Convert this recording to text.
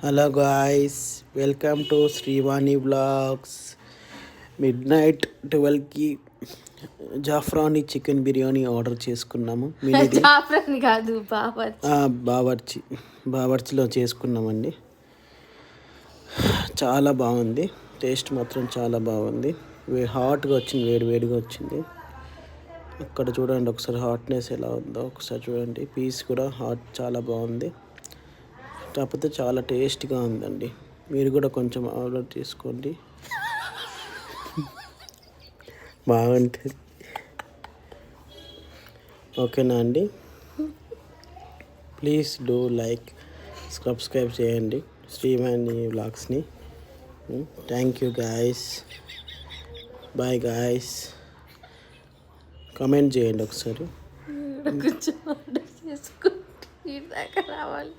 Hello guys, welcome to Srivani blogs. Midnight 12కి Zafrani chicken biryani order చేసుకున్నాము. మినిది జాఫ్రాన్ కాదు, బావర్చిలో చేసుకున్నామండి. చాలా బాగుంది, టేస్ట్ మాత్రం చాలా బాగుంది. హాట్గా వచ్చింది, వేడిగా వచ్చింది. అక్కడ చూడండి ఒకసారి హాట్నెస్ ఎలా ఉందో ఒకసారి చూడండి. పీస్ కూడా చాలా బాగుంది, కాకపోతే చాలా టేస్ట్గా ఉందండి. మీరు కూడా కొంచెం ఆర్డర్ చేసుకోండి, బాగుంటుంది. ఓకేనా అండి? ప్లీజ్ డూ లైక్, సబ్స్క్రైబ్ చేయండి శ్రీవాణి వ్లాగ్స్ని. Thank you guys, bye guys. Comment చేయండి ఒకసారి. కొంచెం ఆర్డర్ చేసుకుంటే రావాలి.